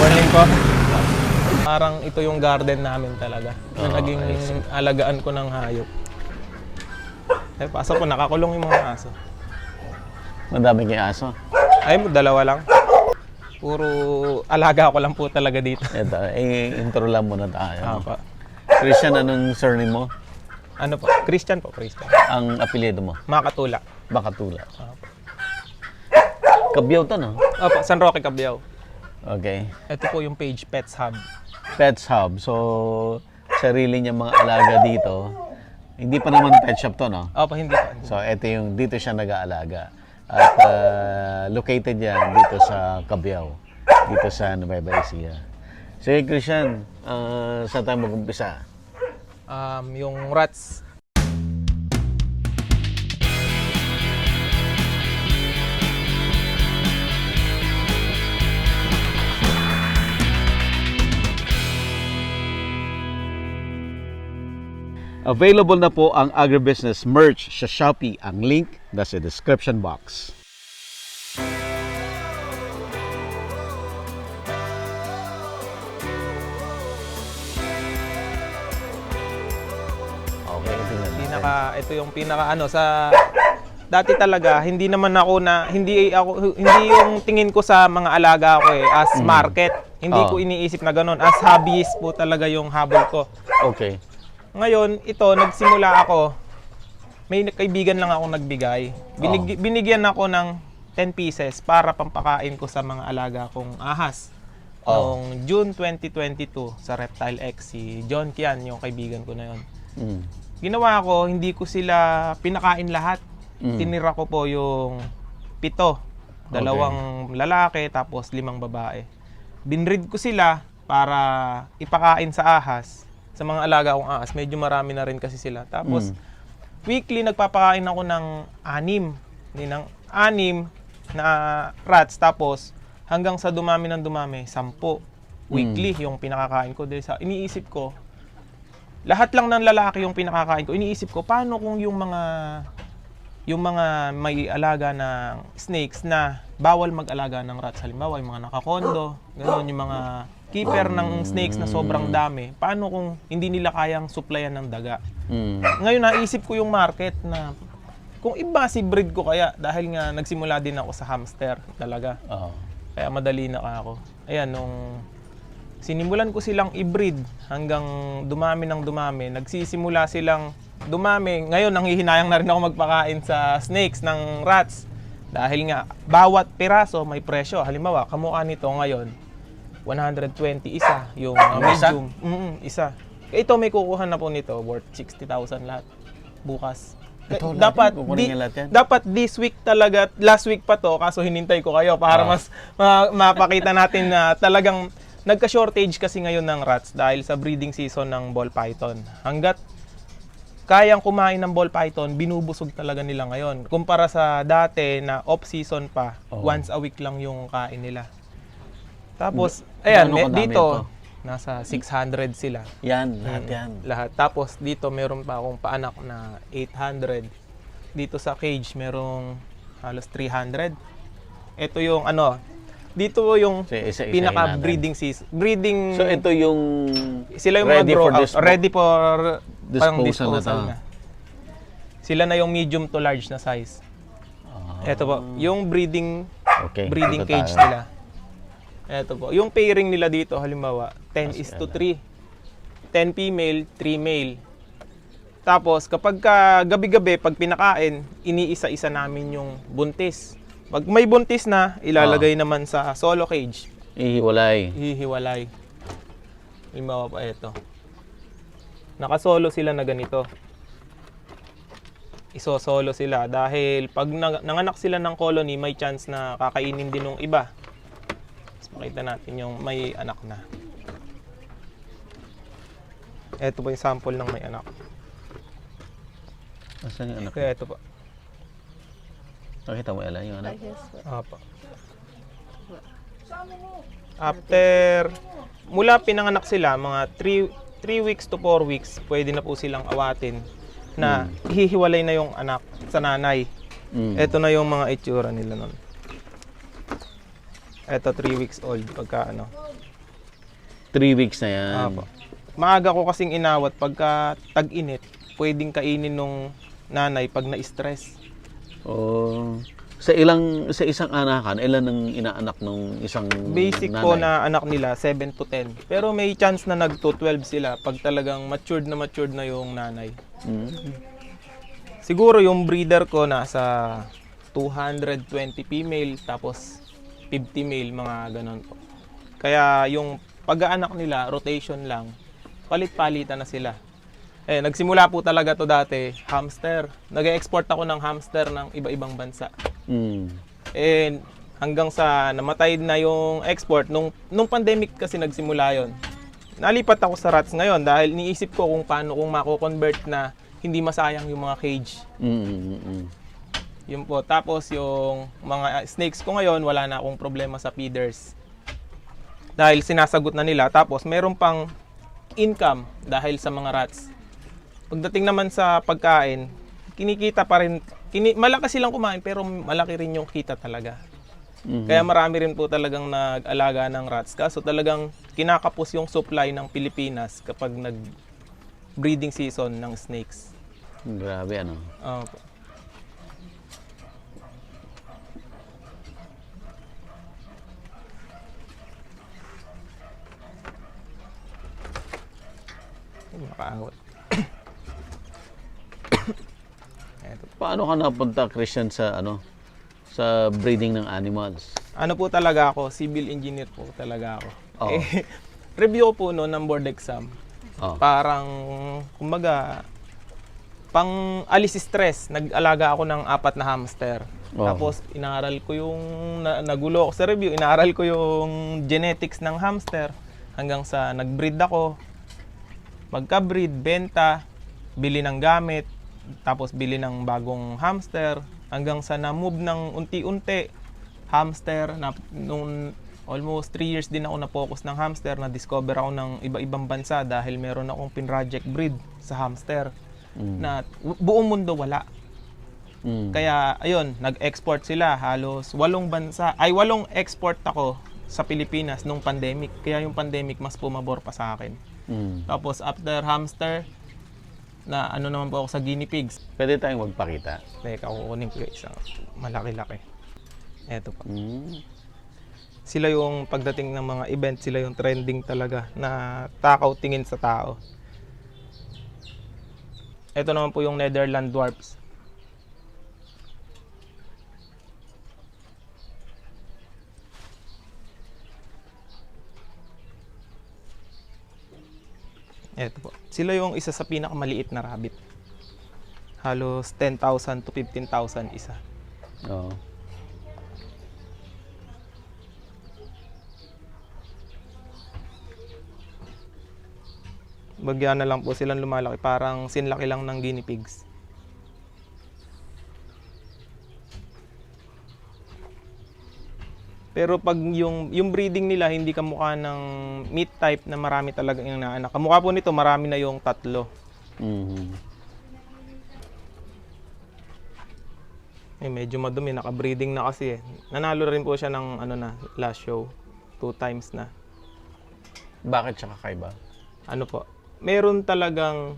morning po. Parang ito yung garden namin talaga. Na naging alagaan ko ng hayop. Eh, pasok po, nakakulong yung mga aso. Madami kayong aso. Ay, dalawa lang. Puro alaga ko lang po talaga dito. Ito, intro lang muna tayo. Apa. Christian, anong surname mo? Ano po? Christian po, Christian. Ang apelyido mo? Makatula. Bakatula. Apa. Kabyaw to, no? Opo, San Roque, Cabiao. Okay. Ito po yung page, Pets Hub. Pets Hub. So, sarili niya mga alaga dito. Hindi pa naman pet shop to, no? Opo, hindi po. So, ito yung, dito siya nag-aalaga. At located yan dito sa Cabiao. Dito sa Nueva Ecija. Sige, Christian, saan tayo mag-umpisa? Yung rats. Available na po ang agribusiness merch sa Shopee. Ang link nasa description box. Okay, tingnan natin. Ito yung pinaka sa dati talaga hindi naman ako hindi yung tingin ko sa mga alaga ko as market. Hindi ko iniisip na ganoon, as hobbyist po talaga yung habol ko. Okay. Ngayon, ito nagsimula ako. May kaibigan lang ako nagbigay. Binigyan ako ng 10 pieces para pampakain ko sa mga alaga kong ahas. Noong June 2022 sa Reptile X, si John Kian, yung kaibigan ko na yon. Ginawa ko, hindi ko sila pinakain lahat. Tinira ko po yung 7. 2 lalaki, tapos 5 babae. Binread ko sila para ipakain sa ahas. Sa mga alaga kong ahas, medyo marami na rin kasi sila. Tapos, weekly nagpapakain ako ng 6 na rats. Tapos, hanggang sa dumami ng dumami, 10. Weekly yung pinakakain ko. Dahil sa iniisip ko, lahat lang ng lalaki yung pinakakain ko. Iniisip ko, paano kung yung mga may alaga ng snakes na bawal mag-alaga ng rats. Halimbawa, yung mga nakakondo, gano'n, yung mga keeper ng snakes na sobrang dami. Paano kung hindi nila kayang supplyan ng daga? Ngayon, naisip ko yung market na kung iba si breed ko kaya, dahil nga nagsimula din ako sa hamster talaga. Kaya madali na ako. Ayan, nung sinimulan ko silang i-breed hanggang dumami ng dumami, nagsisimula silang dumami. Ngayon, nanghihinayang na rin ako magpakain sa snakes ng rats. Dahil nga, bawat piraso may presyo. Halimbawa, kamukha nito ngayon, 120 isa, yung medium. Isa. Ito may kukuha na po nito, worth 60,000 lahat. Bukas. Ito, dapat this week talaga, last week pa to, kaso hinintay ko kayo para mas mapakita natin na talagang nagka-shortage kasi ngayon ng rats dahil sa breeding season ng ball python. Hanggat kayang kumain ng ball python, binubusog talaga nila ngayon. Kumpara sa dati na off-season pa, once a week lang yung kain nila. Tapos, ayan, dito, nasa 600 sila. Yan, lahat yan. Lahat. Tapos, dito, meron pa akong paanak na 800. Dito sa cage, merong halos 300. Ito yung, dito yung pinaka-breeding season. So, ito yung sila yung ready for ready for disposal na. Sila na yung medium to large na size. Ito po, yung breeding cage nila. Ito po, yung pairing nila dito, halimbawa, 10:3. 10 female, 3 male. Tapos, kapag gabi-gabi, pag pinakain, iniisa-isa namin yung buntis. Pag may buntis na, ilalagay naman sa solo cage. Hihiwalay. Halimbawa pa ito. Nakasolo sila na ganito. Isosolo sila dahil pag nanganak sila ng colony, may chance na kakainin din ng iba. Makita natin yung may anak na. Ito po yung sample ng may anak. Asan yung anak? Kaya ito po. Nakita mo yung anak? Apa. After, mula pinanganak sila, mga 3 weeks to 4 weeks, pwede na po silang awatin na hihiwalay na yung anak sa nanay. Ito na yung mga itsura nila nun. Ito 3 weeks old pagka 3 weeks na yan. Apo. Maaga ko kasing inawat pagka tag-init, pwedeng kainin nung nanay pag na-stress. Oh. Sa isang anakan, ilan ang inaanak ng isang Basic nanay? po na anak nila, 7 to 10. Pero may chance na nag-12 sila pag talagang matured na yung nanay. Mm. Siguro yung breeder ko nasa 220 female, tapos 50 male, mga ganon po. Kaya yung pag-aanak nila, rotation lang, palit-palitan na sila. Nagsimula po talaga to dati, hamster. Nag-export ako ng hamster ng iba-ibang bansa. Mm. Hanggang sa namatay na yung export, nung pandemic kasi nagsimula yon. Nalipat ako sa rats ngayon dahil niisip ko kung paano kung mako-convert na hindi masayang yung mga cage. Yun po. Tapos yung mga snakes ko ngayon, wala na akong problema sa feeders. Dahil sinasagot na nila. Tapos meron pang income dahil sa mga rats. Pagdating naman sa pagkain, kinikita pa rin. Malaki silang kumain pero malaki rin yung kita talaga. Kaya marami rin po talagang nag-alaga ng rats. Kaso talagang kinakapos yung supply ng Pilipinas kapag nag-breeding season ng snakes. Grabe ano. Opo. Makaawat. Paano ka napunta, Christian, sa breeding ng animals? Ano po talaga ako, civil engineer po talaga ako. Oo. Review ko po noon ng board exam. Oh. Parang, kumbaga, pang alis stress, nag-alaga ako ng 4 na hamster. Oh. Tapos, inaral ko yung, nagulo ako sa review, inaral ko yung genetics ng hamster. Hanggang sa nag-breed ako, magka-breed, benta, bili ng gamit, tapos bili ng bagong hamster, hanggang sa na-move ng unti-unti hamster. Nung almost 3 years din ako na-focus ng hamster, na-discover ako ng iba-ibang bansa dahil meron akong pin-project breed sa hamster na buong mundo wala. Kaya ayun, nag-export sila halos 8 bansa, 8 export ako sa Pilipinas nung pandemic. Kaya yung pandemic mas pumabor pa sa akin. Tapos after hamster, na ano naman po ako sa guinea pigs. Pwede tayong magpakita. Teka, kukunin ko yung isang malaki-laki. Eto po. Sila yung pagdating ng mga event, sila yung trending talaga na takaw tingin sa tao. Ito naman po yung Netherland Dwarfs. Eto po. Sila yung isa sa pinakamaliit na rabbit. Halos 10,000 to 15,000 isa. Oo. Bagyan na lang po silang lumalaki. Parang sinlaki lang ng guinea pigs. Pero pag yung breeding nila hindi kamukha ng meat type na marami talaga yung inaanak. Kamukha po nito, marami na yung 3. Medyo madumi, naka-breeding na kasi eh. Nanalo rin po siya ng last show. 2 times na. Bakit siya kakaiba? Ano po? Meron talagang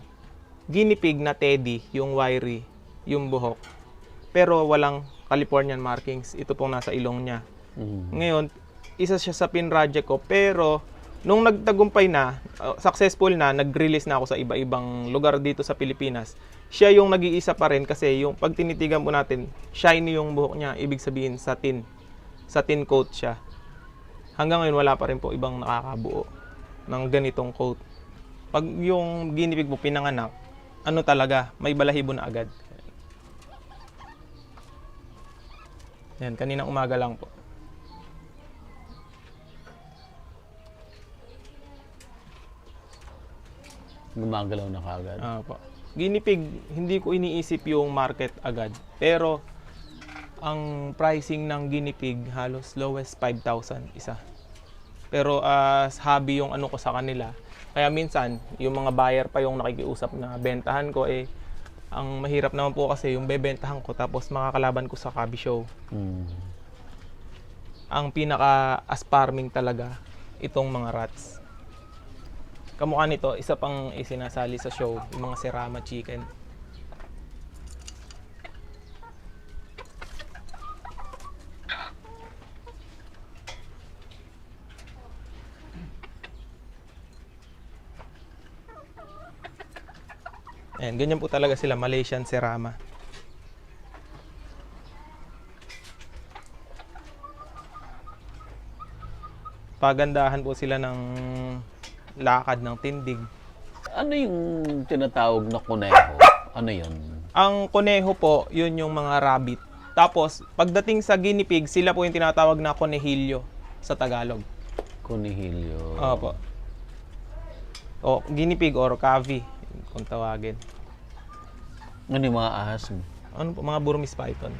guinea pig na teddy, yung wiry, yung buhok. Pero walang Californian markings. Ito pong nasa ilong niya. Ngayon, isa siya sa pin-project ko, pero nung nagtagumpay na, successful na, nag-release na ako sa iba-ibang lugar dito sa Pilipinas, siya yung nag-iisa pa rin kasi yung pag tinitigan po natin, shiny yung buhok niya, ibig sabihin satin. Satin coat siya. Hanggang ngayon, wala pa rin po ibang nakakabuo ng ganitong coat. Pag yung guinea pig mo pinanganak, ano talaga, may balahibo na agad. Yan, kaninang umaga lang po. Gumagalaw na kaagad. Opo. Guinea pig, hindi ko iniisip yung market agad. Pero, ang pricing ng guinea pig, halos lowest 5,000 isa. Pero as hobby yung ano ko sa kanila. Kaya minsan, yung mga buyer pa yung nakikiusap na bentahan ko ang mahirap naman po kasi yung bebentahan ko tapos makakalaban ko sa Cubby Show. Ang pinaka-asparming talaga, itong mga rats. kamukha nito, isa pang isinasali sa show, yung mga Serama chicken. Ayan, ganyan po talaga sila, Malaysian Serama. Pagandahan po sila ng lakad ng tindig. Ano yung tinatawag na kuneho? Ano yun? Ang kuneho po, yun yung mga rabbit. Tapos, pagdating sa guinea pig, sila po yung tinatawag na konehilyo sa Tagalog. Kunihilyo. Opo. O, guinea pig or cavi, kung tawagin. Ano yung mga ahas mo? Ano po, mga Burmese python.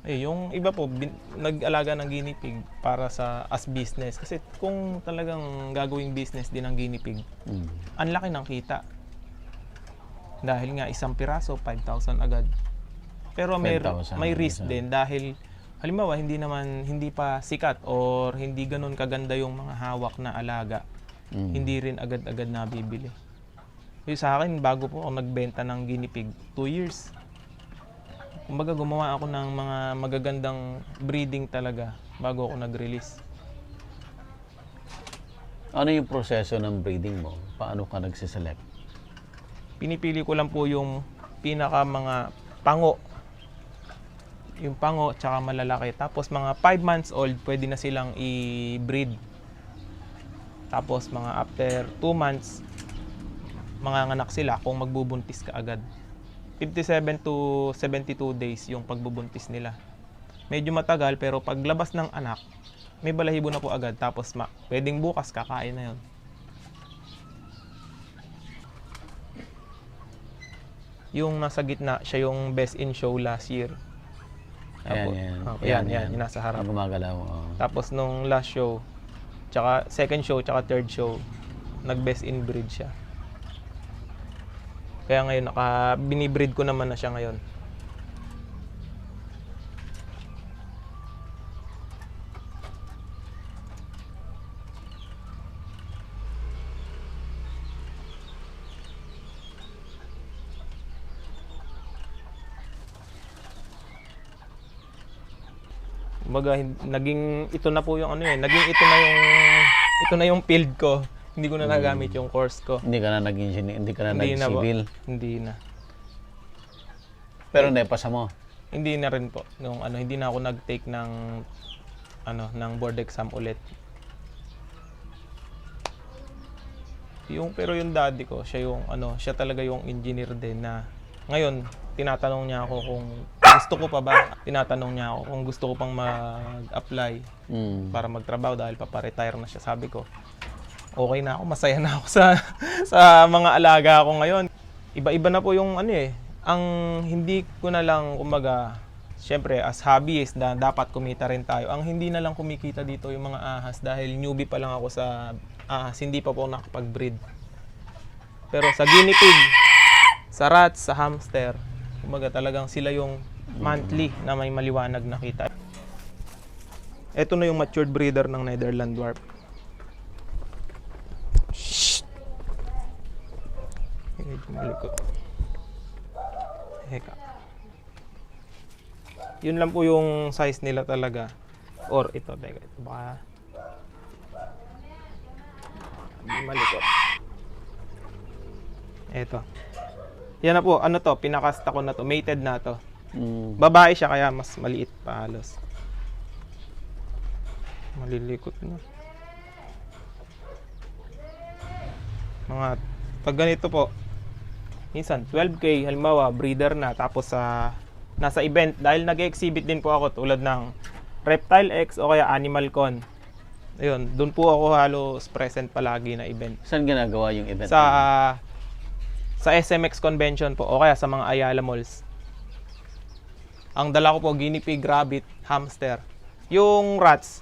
Yung iba po, nag-alaga ng guinea pig para sa as business. Kasi kung talagang gagawing business din ng guinea pig, ang laki ng kita. Dahil nga isang piraso, 5,000 agad. Pero may 5,000 risk isa. din dahil halimbawa hindi pa sikat or hindi ganun kaganda yung mga hawak na alaga. Hindi rin agad-agad nabibili. Yung sa akin, bago po ako nagbenta ng guinea pig, 2 years. Kumbaga gumawa ako ng mga magagandang breeding talaga bago ako nag-release. Ano yung proseso ng breeding mo? Paano ka nagsiselect? Pinipili ko lang po yung pinaka mga pango. Yung pango tsaka malalaki. Tapos mga 5 months old, pwede na silang i-breed. Tapos mga after 2 months, manganganak sila kung magbubuntis ka agad. 57 to 72 days yung pagbubuntis nila. Medyo matagal pero paglabas ng anak, may balahibo na po agad. Tapos pwedeng bukas kakain na yun. Yung nasa gitna, siya yung best in show last year. Yan. Yan, yung nasa harap. Ang gumagalaw. Oh. Tapos nung last show, tsaka second show, tsaka third show, nag-best in breed siya. Kaya ngayon, binibreed ko naman na siya ngayon. Kumbaga, naging ito na po yung ano naging ito na yung field ko. Hindi ko na nagamit yung course ko. Hindi ka na nag-engineer, hindi ka na Hindi na po. nag-civil. Hindi na. Pero nepasa mo. Hindi na rin po. Hindi na ako nag-take ng ng board exam ulit. Pero yung daddy ko, siya talaga yung engineer din na ngayon tinatanong niya ako kung gusto ko pa ba. Tinatanong niya ako kung gusto ko pang mag-apply para magtrabaho dahil paparetire na siya. Sabi ko, okay na ako, masaya na ako sa mga alaga ko ngayon. Iba-iba na po yung ang hindi ko na lang syempre as hobbyist na dapat kumita rin tayo. Ang hindi na lang kumikita dito yung mga ahas dahil newbie pa lang ako sa ahas, hindi pa po nakapag-breed. Pero sa guinea pig, sa rats, sa hamster, talagang sila yung monthly na may maliwanag na kita. Ito na yung matured breeder ng Netherland Dwarf. Shhh! Medyo malikot. Heka. Yun lang po yung size nila talaga. Or ito, teka, ito baka malikot. Ito. Yan na po, pinakasta ko na to, mated na to. Babae siya kaya mas maliit pa halos. Malilikot na. Pag ganito po, minsan 12K, halimbawa breeder na, tapos nasa event, dahil nag-exhibit din po ako tulad ng Reptile X o kaya Animal Con. Ayun, doon po ako halos present palagi na event. Saan ginagawa yung event? Sa SMX convention po o kaya sa mga Ayala malls. Ang dala ko po, guinea pig, rabbit, hamster. Yung rats,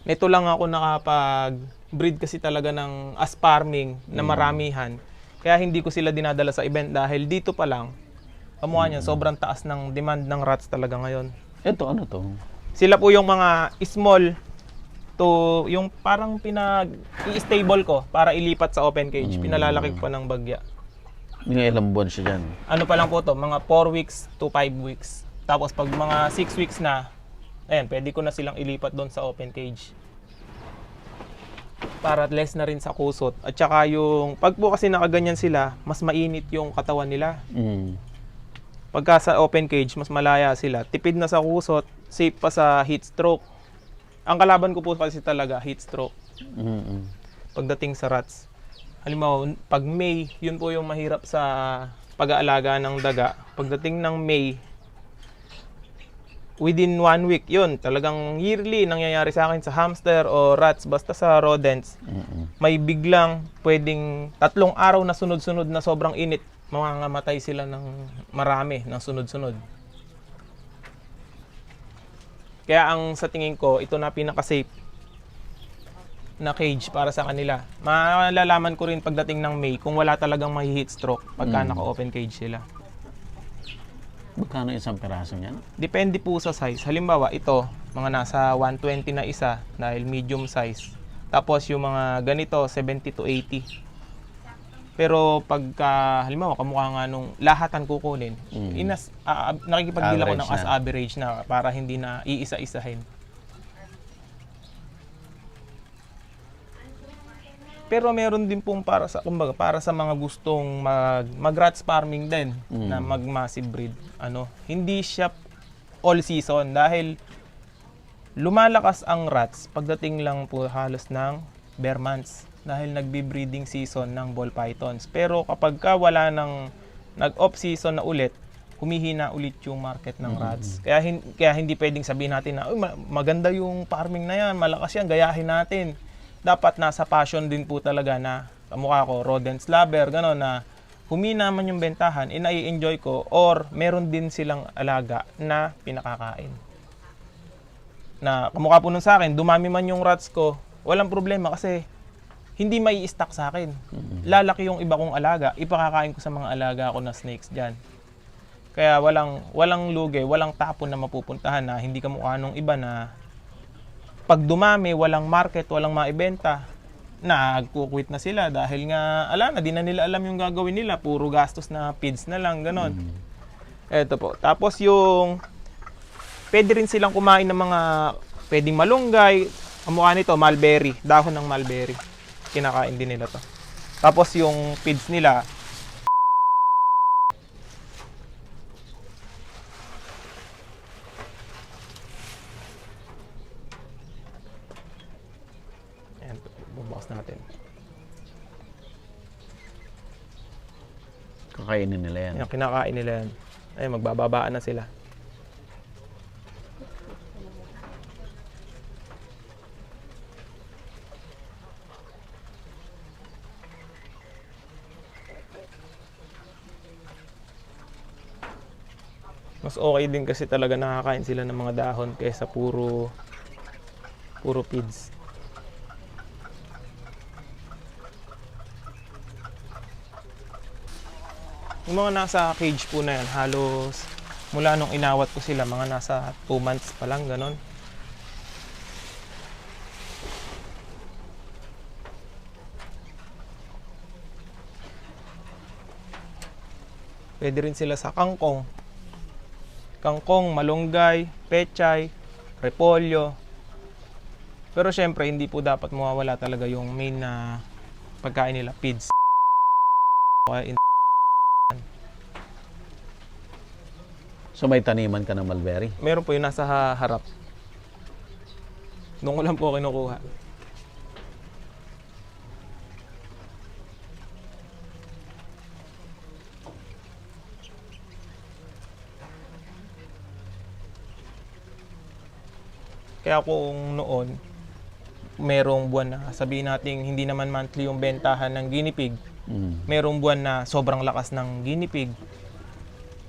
nito lang ako nakapag-breed kasi talaga ng farming na maramihan. Kaya hindi ko sila dinadala sa event dahil dito pa lang, Kamukha niyan, sobrang taas ng demand ng rats talaga ngayon. Ito, ano to? Sila po yung mga small to yung parang i-stable ko para ilipat sa open cage. Pinalalaki ko pa ng bagya. Yung ilang buwan siya dyan. Ano pa lang po to, mga 4 weeks to 5 weeks. Tapos pag mga 6 weeks na, ayan, pwede ko na silang ilipat doon sa open cage. Para less na rin sa kusot. At saka yung, pag po kasi nakaganyan sila, mas mainit yung katawan nila. Pagka sa open cage, mas malaya sila. Tipid na sa kusot, safe pa sa heat stroke. Ang kalaban ko po kasi talaga, heat stroke. Pagdating sa rats. Halimbawa, pag May, yun po yung mahirap sa pag-aalaga ng daga. Pagdating ng May, within 1 week, yun, talagang yearly nangyayari sa akin sa hamster o rats, basta sa rodents. May biglang pwedeng 3 araw na sunod-sunod na sobrang init, mamamatay sila ng marami, ng sunod-sunod. Kaya ang sa tingin ko, ito na pinaka-safe na cage para sa kanila. Malalaman ko rin pagdating ng May kung wala talagang may heat stroke pagka naka-open cage sila. Magkano isang peraso niyan? Depende po sa size. Halimbawa, ito, mga nasa 120 na isa dahil medium size. Tapos yung mga ganito, 70 to 80. Pero pagka, halimbawa, kamukha nga nung lahatan kukunin, nakikipagdila ko ng as average na para hindi na iisa-isahin. Pero meron din pong para sa, kumbaga, para sa mga gustong mag-rats farming din, na mag-massive breed. Hindi siya all season dahil lumalakas ang rats pagdating lang po halos ng bare months. Dahil nagbi-breeding season ng ball pythons. Pero kapag wala nang nag-off season na ulit, humihina ulit yung market ng rats. Kaya hindi pwedeng sabihin natin na maganda yung farming na yan, malakas yan, gayahin natin. Dapat nasa passion din po talaga na kamukha ko, rodent lover, gano'n na humina man yung bentahan, nai-enjoy ko or meron din silang alaga na pinakakain. Na kamukha po nun sa akin, dumami man yung rats ko, walang problema kasi hindi may i-stock sa akin. Lalaki yung iba kong alaga, ipakakain ko sa mga alaga ko na snakes dyan. Kaya walang lugi, walang tapon na mapupuntahan na hindi kamukha nung iba na pag dumami, walang market, walang maibenta, nagkukwit na sila dahil nga, di na nila alam yung gagawin nila, puro gastos na feeds na lang, ganon. Eto po. Tapos yung, pwede rin silang kumain ng mga, pwedeng malunggay, kamukha nito, mulberry, dahon ng mulberry. Kinakain din nila to. Tapos yung feeds nila, ayan, bubukas natin. Kakainin nila yan. Ayan, kinakain nila yan. Ayun, magbababaan na sila. Mas okay din kasi talaga nakakain sila ng mga dahon kaysa puro feeds. Yung mga nasa cage po na yan, halos mula nung inawat ko sila, mga nasa 2 months pa lang, ganon. Pwede rin sila sa kangkong. Kangkong, malunggay, pechay, repolyo. Pero syempre, hindi po dapat mawawala talaga yung main na pagkain nila, feeds. So may taniman ka ng mulberry? Meron po yung nasa harap. Doon ko lang po kinukuha. Kaya kung noon, merong buwan na sabihin natin hindi naman monthly yung bentahan ng guinea pig, merong buwan na sobrang lakas ng guinea pig.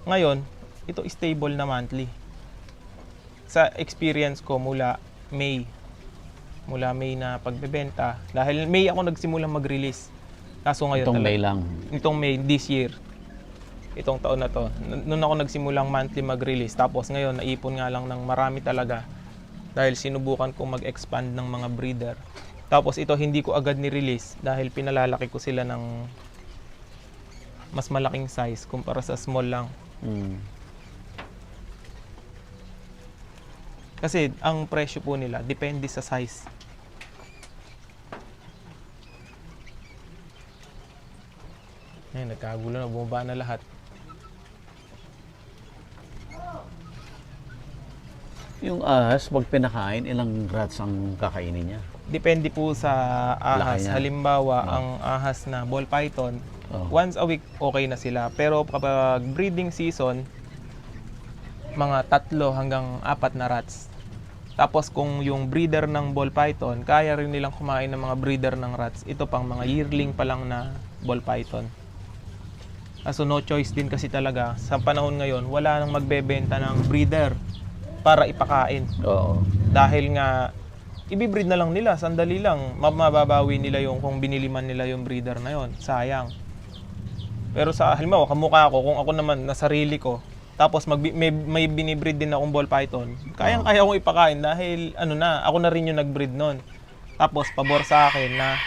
Ngayon, ito stable na monthly. Sa experience ko mula May na pagbebenta, dahil May ako nagsimulang mag-release. Kaso ngayon Itong May lang. Itong May this year. itong taon na to. Noon ako nagsimulang monthly mag-release. Tapos ngayon, naipon nga lang ng marami talaga. Dahil sinubukan kong mag-expand ng mga breeder. Tapos ito, hindi ko agad ni-release. Dahil pinalalaki ko sila ng mas malaking size kumpara sa small lang. Kasi ang presyo po nila, depende sa size. Ayun, nagkagulo na. Bumaba na lahat. Yung ahas, pag pinakain, ilang rats ang kakainin niya? Depende po sa ahas. Laki niya. Halimbawa, ang ahas na ball python, once a week okay na sila. Pero kapag breeding season, mga 3 hanggang 4 na rats. Tapos kung yung breeder ng ball python, kaya rin nilang kumain ng mga breeder ng rats. Ito pang mga yearling pa lang na ball python. So no choice din kasi talaga. Sa panahon ngayon, wala nang magbebenta ng breeder para ipakain. Oo. Dahil nga, ibibreed na lang nila, sandali lang. Mababawi nila yung kung binili man nila yung breeder na yon. Sayang. Pero sa halimbawa, kamukha ako, kung ako naman na sarili ko, tapos may binibreed din akong ball python, kayang-kaya kong ipakain dahil ako na rin yung nag-breed nun. Tapos pabor sa akin na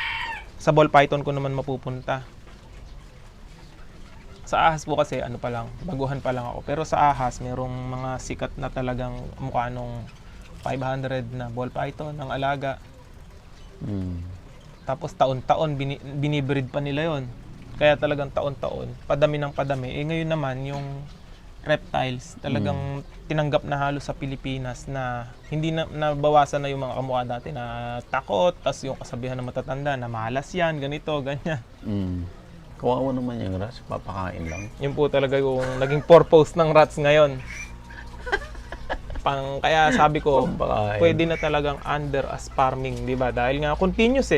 sa ball python ko naman mapupunta. Sa ahas po kasi baguhan pa lang ako. Pero sa ahas, merong mga sikat na talagang mukha nung 500 na ball python ng alaga. Tapos taon-taon binibreed pa nila yon. Kaya talagang taon-taon, padami ng padami. Ngayon naman yung reptiles, talagang tinanggap na halos sa Pilipinas na hindi na nabawasan na yung mga kamukha dati na takot, tas yung kasabihan ng matatanda na malas yan, ganito, ganyan. Kawawa naman yung rats, papakain lang. Yun po talaga yung naging purpose ng rats ngayon. Kaya sabi ko, pwede na talagang under as farming, di ba? Dahil nga continuous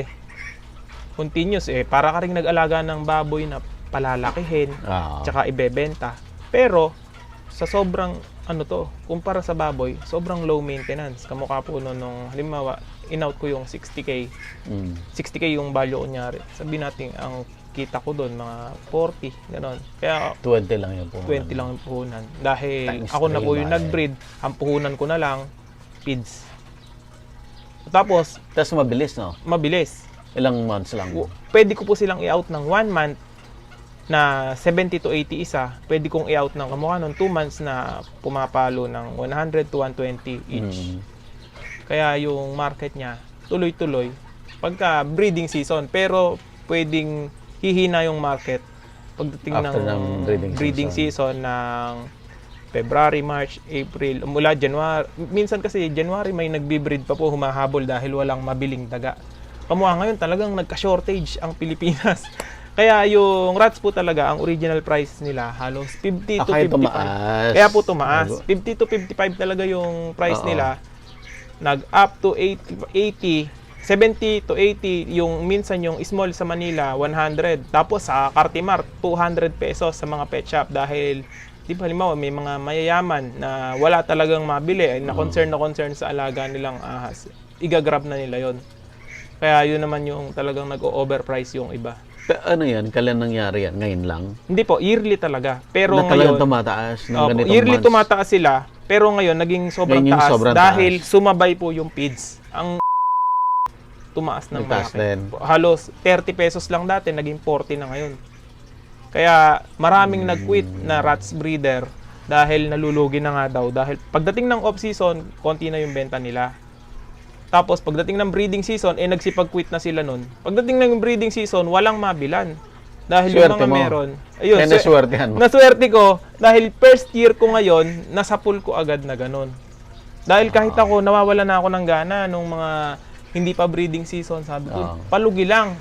para ka rin nag-alaga ng baboy na palalakihin, tsaka ibebenta. Pero sa sobrang kumpara sa baboy, sobrang low maintenance. Kamukha po nung halimbawa, in-out ko yung 60K. 60K yung value kunyari. Sabihin natin, ang kita ko doon mga 40, gano'n. Kaya 20 lang yung puhunan. 20 lang yung puhunan. Dahil Times ako na 3 po yung ba, nag-breed, ang puhunan ko na lang, feeds. Tapos, mabilis, no? mabilis. Ilang months lang? Pwede ko po silang i-out ng 1 month na 70 to 80 isa. Pwede kong i-out ng kamukha ng 2 months na pumapalo ng 100 to 120 each. Kaya yung market niya, tuloy-tuloy. Pagka breeding season, pero pwedeng hihina yung market pagdating After ng breeding season ng February, March, April, mula January. Minsan kasi January may nagbi-breed pa po, humahabol dahil walang mabiling daga. Kamukha ngayon talagang nagka-shortage ang Pilipinas. Kaya yung rats po talaga, ang original price nila halos 50 to 55. Tumaas. Kaya po tumaas. 50 to 55 talaga yung price nila. Nag-up to 80, 70 to 80, yung minsan yung small sa Manila, 100. Tapos sa Cartimar, 200 pesos sa mga pet shop dahil, di ba halimbawa, may mga mayayaman na wala talagang mabili, na concern sa alaga nilang ahas. Igagrab na nila yon. Kaya yun naman yung talagang nag-overprice yung iba. Ano yan? Kailan nangyari yan? Ngayon lang? Hindi po, yearly talaga. Pero Talagang ngayon, tumataas ng ganitong yearly months? tumataas sila, pero ngayon naging sobrang Ngayon yung taas sobrang dahil taas. sumabay po yung feeds. Ang tumaas ng Nagtaas malaki. din. Halos 30 pesos lang dati, naging 40 na ngayon. Kaya maraming nag-quit na rats breeder dahil nalulugi na nga daw. Dahil pagdating ng off-season, konti na yung benta nila. Tapos pagdating ng breeding season, nagsipag-quit na sila nun. Pagdating ng breeding season, walang mabilan. Dahil Swerte yung mga mo. meron. Ayun, Kaya naswertehan mo. naswerte ko dahil first year ko ngayon, nasa pool ko agad na ganun. Dahil kahit ako, nawawala na ako ng gana nung mga hindi pa breeding season, sabi ko, palugi lang.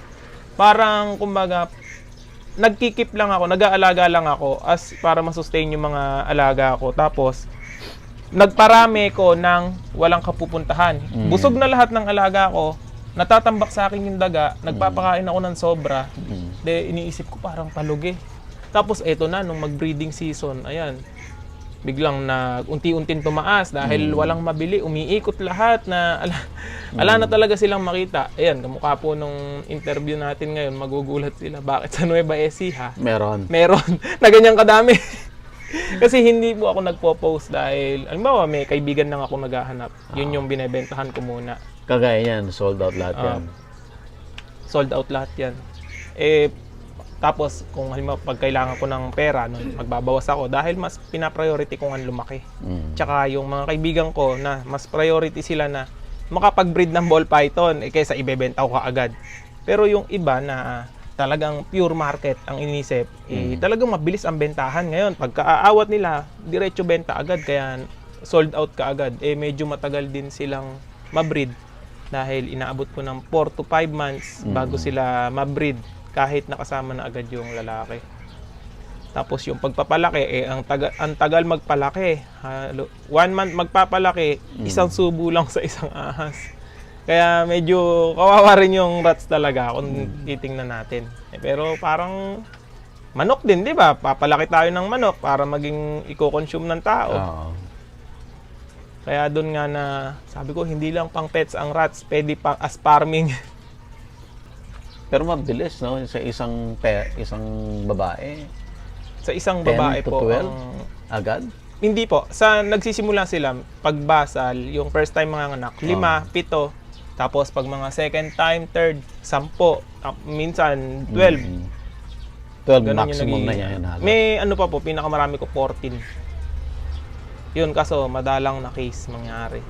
Parang, kumbaga, nagkikip lang ako, nag-aalaga lang ako as para masustain yung mga alaga ko. Tapos, nagparami ko ng walang kapupuntahan. Busog na lahat ng alaga ko, natatambak sa akin yung daga, nagpapakain ako ng sobra. De, iniisip ko parang palugi. Tapos, eto na, nung mag-breeding season, ayan, biglang unti-unting tumaas dahil walang mabili, umiikot lahat na ala na talaga silang makita. Ayan, kamukha po nung interview natin ngayon, magugulat sila. Bakit sa Nueva Ecija? Meron. Na ganyan kadami. Kasi hindi po ako nagpo-post dahil, alimbawa, may kaibigan lang ako naghahanap. Yun yung binebentahan ko muna. Kagaya yan, sold out lahat yan. Sold out lahat yan. Tapos, kung halimbawa, pag kailangan ko ng pera, magbabawas ako dahil mas pina-priority ko ang lumaki. Tsaka yung mga kaibigan ko na mas priority sila na makapag-breed ng ball python kaysa ibebenta ko kaagad. Pero yung iba na talagang pure market ang inisip, talagang mabilis ang bentahan ngayon. Pagka-aawat nila, diretso benta agad, kaya sold out ka agad. Medyo matagal din silang mabreed dahil inaabot ko ng 4 to 5 months bago sila mabreed kahit nakasama na agad yung lalaki. Tapos yung pagpapalaki, ang tagal magpalaki. 1 month magpapalaki, isang subo lang sa isang ahas. Kaya medyo kawawa rin yung rats talaga kung titingnan natin. Pero parang manok din, di ba? Papalaki tayo ng manok para maging i-consume ng tao. Kaya doon nga na sabi ko, hindi lang pang pets ang rats, pwede pang as farming. Pero mabilis, no? Sa isang babae. Sa isang 10 babae to po 12? Agad? Hindi po. Nagsisimula sila pagbasal, yung first time mga anak, 5, 7, tapos pag mga second time, third, 10, minsan 12. 12 Ganun maximum yung na yan. Halos. May ano pa po, pinakamarami ko 14. Yun, kaso madalang na case mangyari.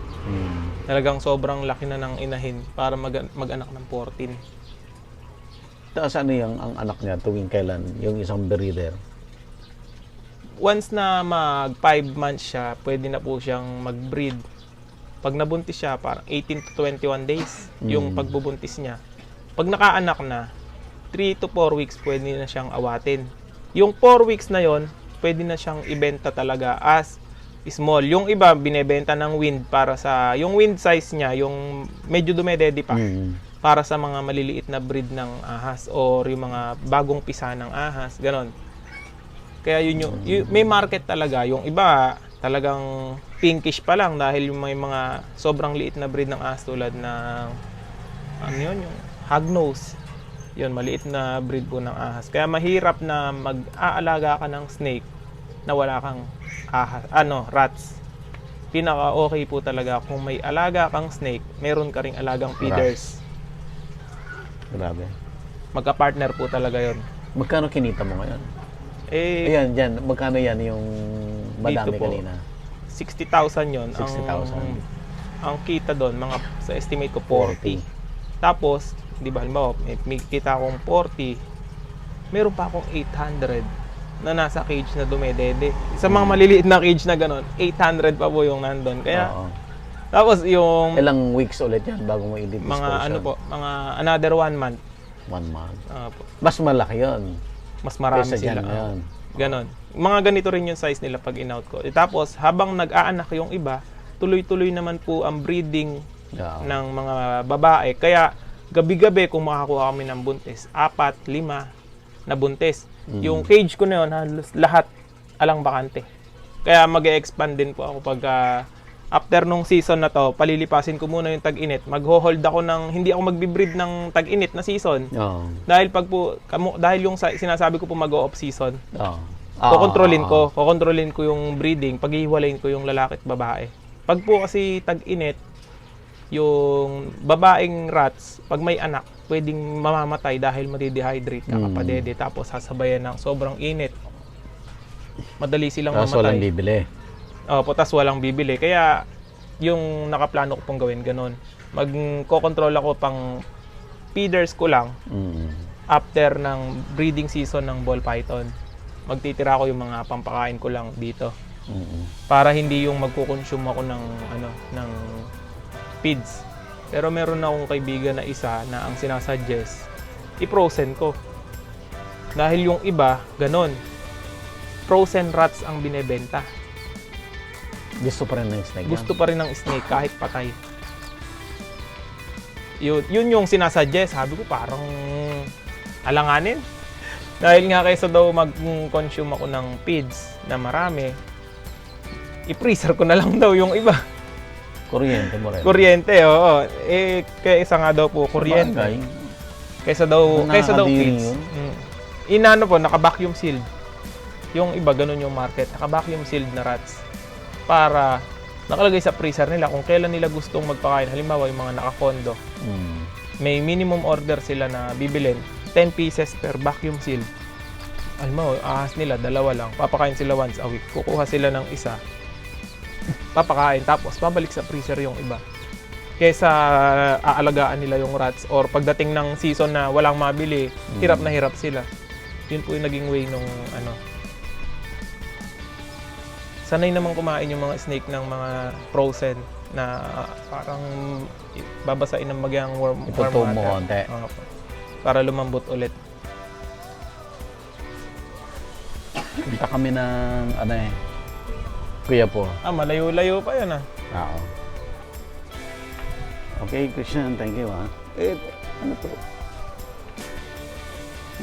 Talagang sobrang laki na ng inahin para mag-anak ng 14. Tapos ano yung ang anak niya tuwing kailan? Yung isang breeder? Once na mag 5 months siya, pwede na po siyang mag-breed. Pag nabuntis siya, parang 18 to 21 days yung pagbubuntis niya. Pag nakaanak na, 3 to 4 weeks pwede na siyang awatin. Yung 4 weeks na yon, pwede na siyang ibenta talaga as small. Yung iba, binebenta ng wind para sa, yung wind size niya, yung medyo dumedede pa. Para sa mga maliliit na breed ng ahas or yung mga bagong pisa ng ahas, ganon. Kaya yun may market talaga. Yung iba talagang pinkish pa lang dahil yung may mga sobrang liit na breed ng ahas tulad ng yung hognose. Yun, maliit na breed po ng ahas. Kaya mahirap na mag-aalaga ka ng snake na wala kang ahas, rats. Pinaka okay po talaga kung may alaga kang snake, meron ka ring alagang feeders. Grabe. Magka-partner po talaga yon. Magkano kinita mo ngayon? Ayan, dyan. Magkano yan yung madami po, kanina? 60,000 yon. 60,000. Ang kita doon, mga sa estimate ko 40. Tapos, di ba, halimbawa, may kita akong 40, meron pa akong 800 na nasa cage na dumedede. Sa mga maliliit na cage na gano'n, 800 pa po yung nandun. Kaya, tapos yung ilang weeks ulit yan bago mo i-dispose? mga mga another 1 month. 1 month. Mas malaki yon. Mas marami Kesa sila. Dyan, ganon. Mga ganito rin yung size nila pag in-out ko. Tapos, habang nag-aanak yung iba, tuloy-tuloy naman po ang breeding ng mga babae. Kaya, gabi-gabi kung makakuha kami ng buntis, 4, 5 na buntis. Yung cage ko na yun, halos lahat alang bakante. Kaya mag-e-expand din po ako pag after nung season na to, palilipasin ko muna yung tag-init. Mag-hold ako hindi ako magbi-breed ng tag-init na season. Dahil dahil yung sinasabi ko po mag-off season. Kokontrolin ko yung breeding, paghihiwalayin ko yung lalaki at babae. Pag po kasi tag-init, yung babaeng rats, pag may anak, pwedeng mamamatay dahil madidehydrate ka kapadede. Tapos sasabayan ng sobrang init. Madali silang mamatay. Walang bibili. Potas walang bibili. Kaya yung nakaplano ko pong gawin ganun. Magko-control ako pang feeders ko lang after ng breeding season ng ball python. Magtitira ko yung mga pampakain ko lang dito. Para hindi yung magko-consume ako ng feeds. Pero meron na akong kaibigan na isa na ang sinasuggest, i-frozen ko. Dahil yung iba, ganun. Frozen rats ang binebenta. Gusto pa rin ng snake. Gusto pa rin ng snake kahit patay. Yun yung sinasuggest. Sabi ko parang alanganin. Dahil nga kaysa daw mag-consume ako ng feeds na marami, i-freezer ko na lang daw yung iba. Kuryente mo rin. Kuryente, oo. Kaysa nga daw po kuryente. Sabagay. Kaysa daw Nakakadiri feeds. yun. Inano po, naka-vacuum sealed. Yung iba, ganun yung market. Naka-vacuum sealed na rats. Para nakalagay sa freezer nila kung kailan nila gustong magpakain. Halimbawa, yung mga naka-condo. May minimum order sila na bibilin. 10 pieces per vacuum sealed. Alam mo, ahas nila, 2 lang. Papakain sila once a week. Kukuha sila ng isa. Papakain. Tapos, babalik sa freezer yung iba. Kesa aalagaan nila yung rats. Or pagdating ng season na walang mabili, hirap na hirap sila. Yun po yung naging way nung ano. Sanay naman kumain yung mga snake ng mga frozen na parang babasain ng magyang warm Itutubo mo water. konti. Oo po. Para lumambot ulit. Punta kami ng, Kuya po. Malayo-layo pa yun Oo. Okay, Christian, thank you ano to?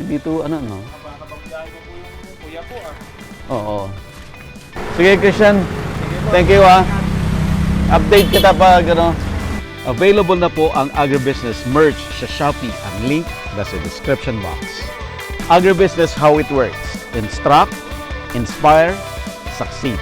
Hindi to, no? Napapagbiyahe ko po yung kuya po Oo. Sige, Christian. Thank you, Update kita pag, Available na po ang agribusiness merch sa Shopee. Ang link nasa description box. Agribusiness, how it works. Instruct, inspire, succeed.